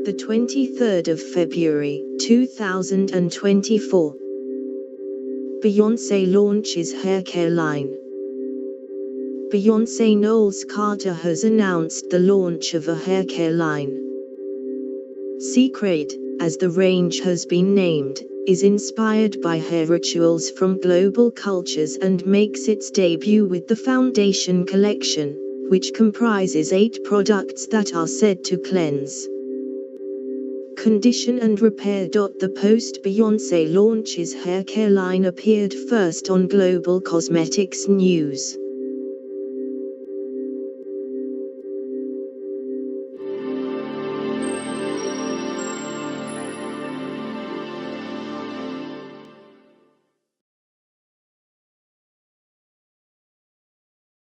The 23rd of February, 2024. Beyonce launches hair care line. Beyonce Knowles-Carter has announced the launch of a hair care line. Cecred, as the range has been named, is inspired by hair rituals from global cultures and makes its debut with the Foundation collection, which comprises 8 products that are said to cleanse, condition and repair. The post-Beyonce launches hair care line appeared first on Global Cosmetics News.